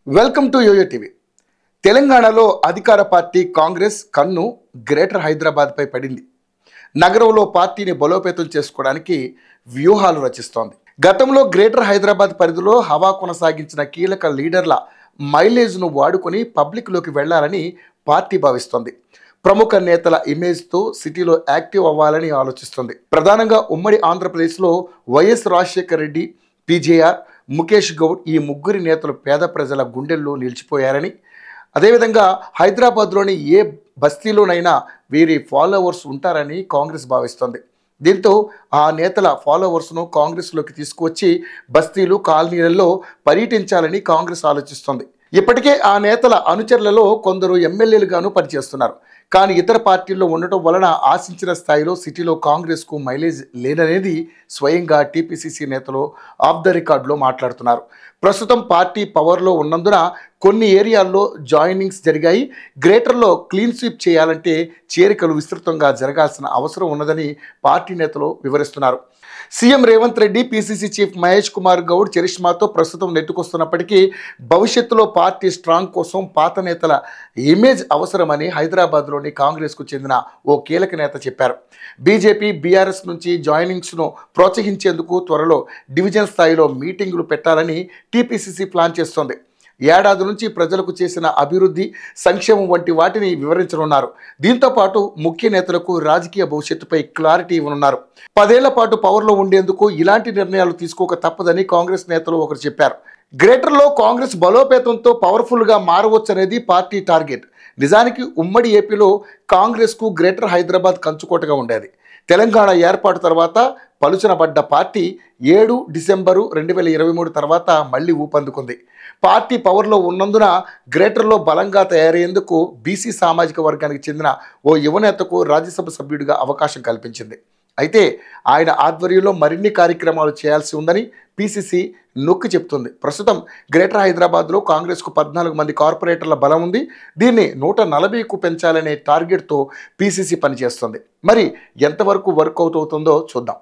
Welcome to yo-yo TV. తెలంగాణలో అధికార party Congress కన్ను గ్రేటర్ హైదరాబాద్పై పడింది. నగరంలో పార్టీని బలోపేతం చేసుకోవడానికి వ్యూహాలు రచిస్తోంది. గతంలో గ్రేటర్ హైదరాబాద్ పరిధిలో హవా కొనసాగించిన కీలక లీడర్ల మైలేజ్ను వాడుకొని పబ్లిక్లోకి వెళ్లాలని పార్టీ భావిస్తోంది. ప్రముఖ నేతల ఇమేజ్తో సిటీలో యాక్టివ్ అవ్వాలని ఆలోచిస్తుంది. ప్రధానంగా ఉమ్మడి ఆంధ్రప్రదేశ్లో వైఎస్ రాజశేఖర రెడ్డి, పీజేఆర్, ముఖేష్ గౌడ్ ఈ ముగ్గురి నేతలు పేద ప్రజల గుండెల్లో నిలిచిపోయారని, అదేవిధంగా హైదరాబాద్లోని ఏ బస్తీలోనైనా వీరి ఫాలోవర్స్ ఉంటారని కాంగ్రెస్ భావిస్తోంది. దీంతో ఆ నేతల ఫాలోవర్స్ను కాంగ్రెస్లోకి తీసుకువచ్చి బస్తీలు, కాలనీలలో పర్యటించాలని కాంగ్రెస్ ఆలోచిస్తోంది. ఇప్పటికే ఆ నేతల అనుచరులలో కొందరు ఎమ్మెల్యేలుగాను పనిచేస్తున్నారు. కానీ ఇతర పార్టీల్లో ఉండటం వలన ఆశించిన స్థాయిలో సిటీలో కాంగ్రెస్కు మైలేజ్ లేదనేది స్వయంగా టీపీసీసీ నేతలు ఆఫ్ ద రికార్డులో మాట్లాడుతున్నారు. ప్రస్తుతం పార్టీ పవర్లో ఉన్నందున కొన్ని ఏరియాల్లో జాయినింగ్స్ జరిగాయి. గ్రేటర్లో క్లీన్ స్వీప్ చేయాలంటే చేరికలు విస్తృతంగా జరగాల్సిన అవసరం ఉన్నదని పార్టీ నేతలు వివరిస్తున్నారు. CM Revanth Reddy, PCC chief Mahesh Kumar Goud చరిష్మాతో ప్రస్తుతం నెట్టుకొస్తున్నప్పటికీ భవిష్యత్తులో పార్టీ స్ట్రాంగ్ కోసం పాత నేతల ఇమేజ్ అవసరమని హైదరాబాద్లోని కాంగ్రెస్కు చెందిన ఓ కీలక నేత చెప్పారు. బీజేపీ, బీఆర్ఎస్ నుంచి జాయినింగ్స్ను ప్రోత్సహించేందుకు త్వరలో డివిజన్ స్థాయిలో మీటింగులు పెట్టాలని టీపీసీసీ ప్లాన్ చేస్తోంది. ఏడాది నుంచి ప్రజలకు చేసిన అభివృద్ధి, సంక్షేమం వంటి వాటిని వివరించనున్నారు. దీంతోపాటు ముఖ్య నేతలకు రాజకీయ భవిష్యత్తుపై క్లారిటీ ఇవ్వనున్నారు. 10 ఏళ్ల పాటు పవర్లో ఉండేందుకు ఇలాంటి నిర్ణయాలు తీసుకోక తప్పదని కాంగ్రెస్ నేతలు ఒకరు చెప్పారు. గ్రేటర్లో కాంగ్రెస్ బలోపేతంతో పవర్ఫుల్గా మారవచ్చనేది పార్టీ టార్గెట్. నిజానికి ఉమ్మడి ఏపీలో కాంగ్రెస్కు గ్రేటర్ హైదరాబాద్ కంచుకోటగా ఉండేది. తెలంగాణ ఏర్పాటు తర్వాత పలుచనబడ్డ పార్టీ 7 డిసెంబరు 2023 తర్వాత మళ్లీ ఊపందుకుంది. పార్టీ పవర్లో ఉన్నందున గ్రేటర్లో బలంగా తయారయ్యేందుకు బీసీ సామాజిక వర్గానికి చెందిన ఓ యువనేతకు రాజ్యసభ సభ్యుడిగా అవకాశం కల్పించింది. అయితే ఆయన ఆధ్వర్యంలో మరిన్ని కార్యక్రమాలు చేయాల్సి ఉందని పీసీసీ నొక్కి చెప్తుంది. ప్రస్తుతం గ్రేటర్ హైదరాబాద్లో కాంగ్రెస్కు 14 మంది కార్పొరేటర్ల బలం ఉంది. దీన్ని 140కు పెంచాలనే టార్గెట్తో పీసీసీ పనిచేస్తుంది. మరి ఎంతవరకు వర్కౌట్ అవుతుందో చూద్దాం.